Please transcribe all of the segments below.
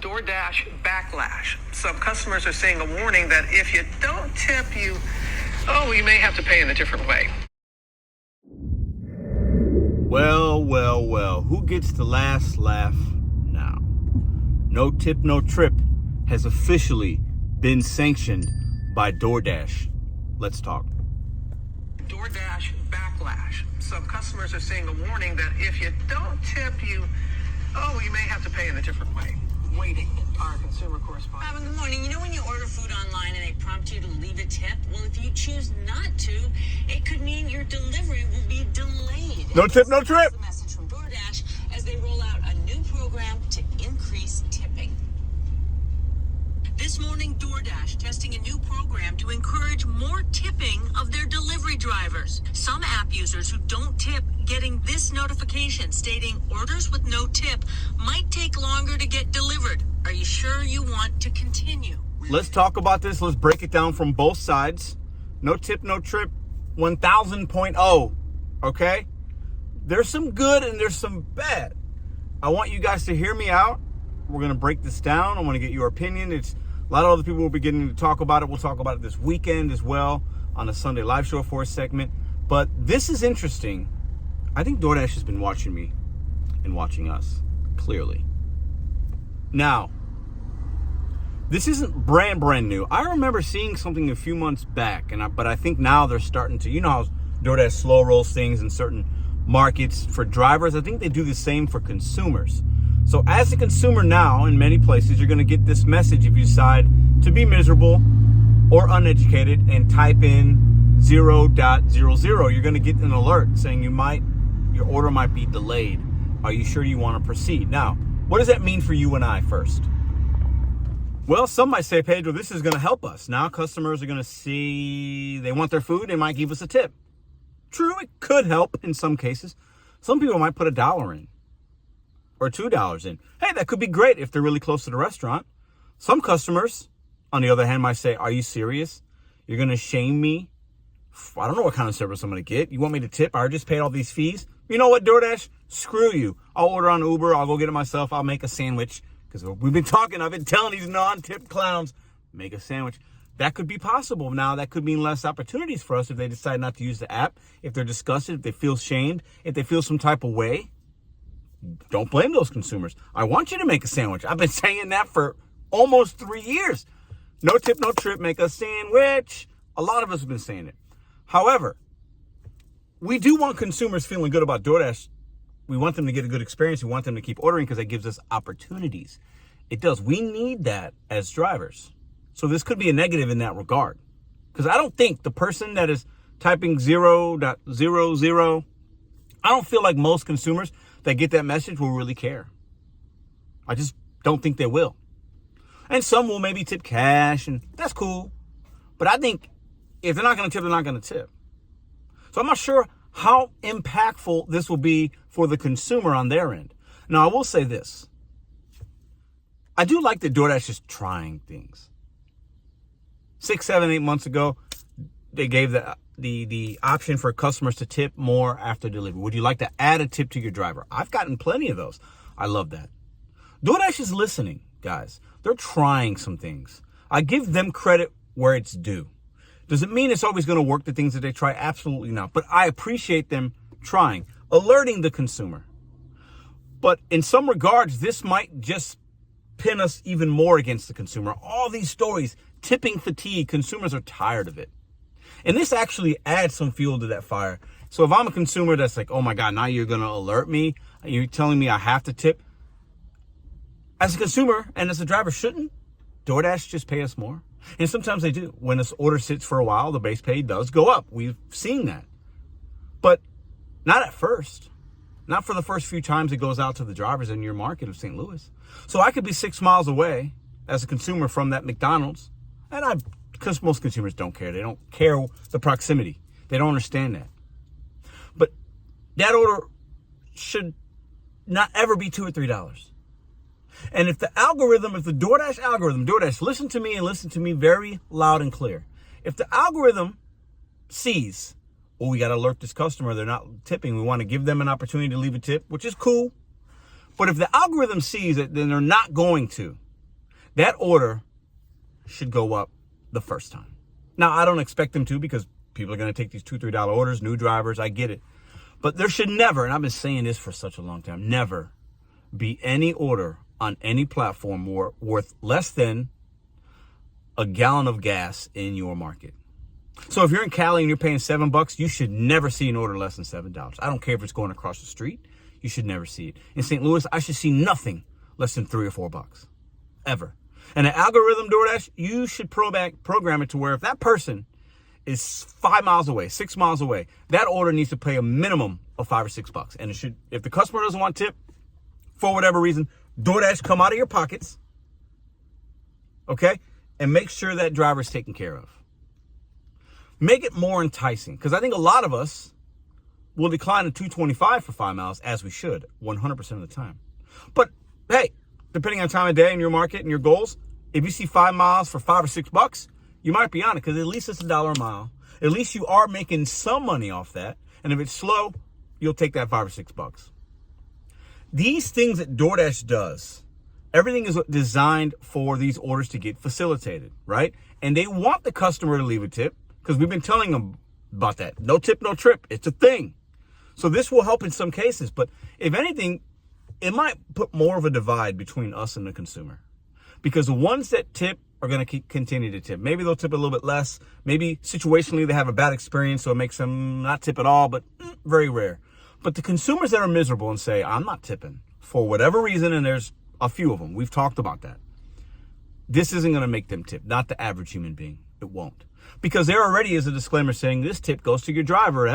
DoorDash Backlash. Some customers are seeing a warning that if you don't tip, you may have to pay in a different way. Well, who gets the last laugh now? No Tip, No Trip has officially been sanctioned by DoorDash. Let's talk. DoorDash Backlash. Some customers are seeing a warning that if you don't tip, you may have to pay in a different way. Waiting, our consumer correspondent. Good morning. You know when you order food online and they prompt you to leave a tip? Well, if you choose not to, it could mean your delivery will be delayed. No tip, no trip. That's the message from DoorDash as they roll out a new program to increase tipping. This morning, DoorDash testing a new program to encourage more tipping of their delivery drivers. Some app users who don't tip getting this notification stating orders with no tip might take longer to get delivered. Are you sure you want to continue? Let's talk about this. Let's break it down from both sides. No Tip, No Trip 1000.0. Okay? There's some good and there's some bad. I want you guys to hear me out. We're going to break this down. I want to get your opinion. It's a lot of other people will be getting to talk about it. We'll talk about it this weekend as well on a Sunday live show for a segment. But this is interesting. I think DoorDash has been watching me and watching us, clearly. Now, this isn't brand new. I remember seeing something a few months back, but I think now they're starting to, you know how DoorDash slow rolls things in certain markets for drivers. I think they do the same for consumers. So as a consumer now, in many places, you're going to get this message if you decide to be miserable or uneducated and type in 0.00. You're going to get an alert saying your order might be delayed. Are you sure you want to proceed? Now, what does that mean for you and I first? Well, some might say, Pedro, this is going to help us. Now customers are going to see they want their food. They might give us a tip. True, it could help in some cases. Some people might put $1 in. Or $2 in. Hey, that could be great if they're really close to the restaurant. Some customers, on the other hand, might say, are you serious? You're going to shame me? I don't know what kind of service I'm going to get. You want me to tip? I just paid all these fees. You know what, DoorDash? Screw you. I'll order on Uber. I'll go get it myself. I'll make a sandwich. Because we've been talking. I've been telling these non-tip clowns, make a sandwich. That could be possible. Now, that could mean less opportunities for us if they decide not to use the app, if they're disgusted, if they feel shamed, if they feel some type of way. Don't blame those consumers. I want you to make a sandwich. I've been saying that for almost 3 years. No tip, no trip, make a sandwich. A lot of us have been saying it. However, we do want consumers feeling good about DoorDash. We want them to get a good experience. We want them to keep ordering because it gives us opportunities. It does. We need that as drivers. So this could be a negative in that regard. Because I don't think the person that is typing 0.00, I don't feel like most consumers that get that message will really care. I just don't think they will. And some will maybe tip cash, and that's cool. But I think if they're not going to tip, they're not going to tip. So I'm not sure how impactful this will be for the consumer on their end. Now, I will say this. I do like that DoorDash is trying things. 6, 7, 8 months ago, they gave the option for customers to tip more after delivery. Would you like to add a tip to your driver? I've gotten plenty of those. I love that. DoorDash is listening, guys. They're trying some things. I give them credit where it's due. Does it mean it's always going to work, the things that they try? Absolutely not. But I appreciate them trying, alerting the consumer. But in some regards, this might just pin us even more against the consumer. All these stories, tipping fatigue, consumers are tired of it. And this actually adds some fuel to that fire. So if I'm a consumer that's like, oh my God, now you're going to alert me. You're telling me I have to tip. As a consumer and as a driver, shouldn't DoorDash just pay us more? And sometimes they do. When this order sits for a while, the base pay does go up. We've seen that. But not at first. Not for the first few times it goes out to the drivers in your market of St. Louis. So I could be 6 miles away as a consumer from that McDonald's. And because most consumers don't care. They don't care the proximity. They don't understand that. But that order should not ever be $2 or $3. And if the DoorDash algorithm, listen to me and listen to me very loud and clear. If the algorithm sees, oh, we got to alert this customer, they're not tipping, we want to give them an opportunity to leave a tip, which is cool. But if the algorithm sees it, then they're not going to, that order should go up the first time. Now, I don't expect them to, because people are going to take these $2, $3 orders, new drivers, I get it. But there should never, and I've been saying this for such a long time, never be any order on any platform worth less than a gallon of gas in your market. So if you're in Cali and you're paying $7, you should never see an order less than $7. I don't care if it's going across the street. You should never see it. In St. Louis, I should see nothing less than $3 or $4, ever. And the algorithm, DoorDash, you should program it to where if that person is 5 miles away, 6 miles away, that order needs to pay a minimum of $5 or $6. And it should, if the customer doesn't want tip, for whatever reason, DoorDash come out of your pockets, okay? And make sure that driver's taken care of. Make it more enticing, because I think a lot of us will decline to $2.25 for 5 miles, as we should, 100% of the time. But hey, depending on time of day and your market and your goals, if you see 5 miles for $5 or $6, you might be on it, because at least it's $1 a mile. At least you are making some money off that. And if it's slow, you'll take that $5 or $6. These things that DoorDash does, everything is designed for these orders to get facilitated, right? And they want the customer to leave a tip, because we've been telling them about that. No tip, no trip. It's a thing. So this will help in some cases. But if anything, it might put more of a divide between us and the consumer. Because the ones that tip are going to continue to tip. Maybe they'll tip a little bit less. Maybe situationally they have a bad experience, so it makes them not tip at all, but very rare. But the consumers that are miserable and say, I'm not tipping for whatever reason, and there's a few of them. We've talked about that. This isn't going to make them tip, not the average human being. It won't. Because there already is a disclaimer saying this tip goes to your driver.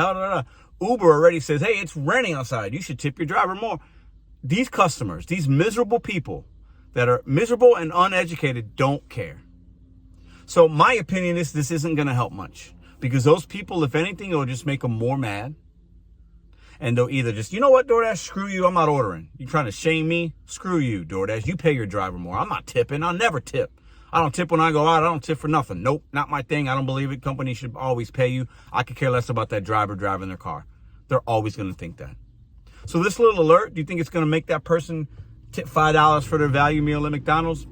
Uber already says, hey, it's raining outside. You should tip your driver more. These customers, these miserable people that are miserable and uneducated don't care. So my opinion is this isn't going to help much. Because those people, if anything, it'll just make them more mad. And they'll either just, you know what, DoorDash, screw you, I'm not ordering. You trying to shame me? Screw you, DoorDash. You pay your driver more. I'm not tipping. I'll never tip. I don't tip when I go out. I don't tip for nothing. Nope, not my thing. I don't believe it. Companies should always pay you. I could care less about that driver driving their car. They're always going to think that. So this little alert, do you think it's going to make that person tip $5 for their value meal at McDonald's?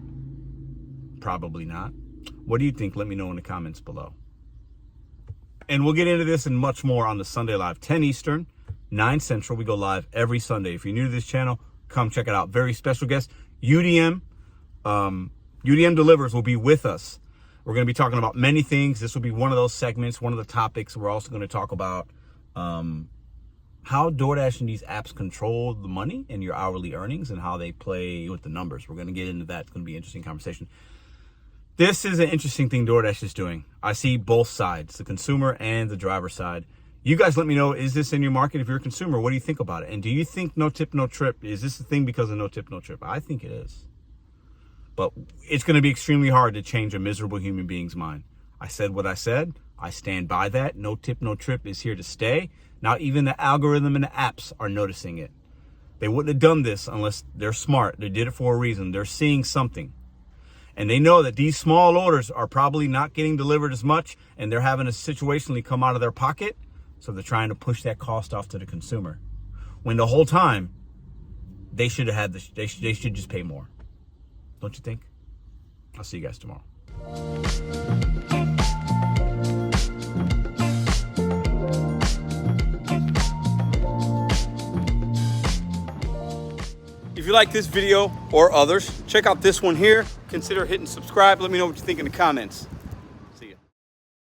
Probably not. What do you think? Let me know in the comments below. And we'll get into this and much more on the Sunday Live, 10 Eastern, 9 Central. We go live every Sunday. If you're new to this channel, come check it out. Very special guest, UDM. UDM Delivers will be with us. We're going to be talking about many things. This will be one of those segments, one of the topics. We're also going to talk about how DoorDash and these apps control the money and your hourly earnings and how they play with the numbers. We're going to get into that. It's going to be an interesting conversation. This is an interesting thing DoorDash is doing. I see both sides, the consumer and the driver side. You guys let me know, is this in your market? If you're a consumer, what do you think about it? And do you think no tip, no trip? Is this a thing because of no tip, no trip? I think it is. But it's going to be extremely hard to change a miserable human being's mind. I said what I said. I stand by that. No tip, no trip is here to stay. Now, even the algorithm and the apps are noticing it. They wouldn't have done this unless they're smart. They did it for a reason. They're seeing something. And they know that these small orders are probably not getting delivered as much, and they're having to situationally come out of their pocket. So they're trying to push that cost off to the consumer. When the whole time, they should have had this, they should just pay more. Don't you think? I'll see you guys tomorrow. If you like this video or others, check out this one here. Consider hitting subscribe. Let me know what you think in the comments.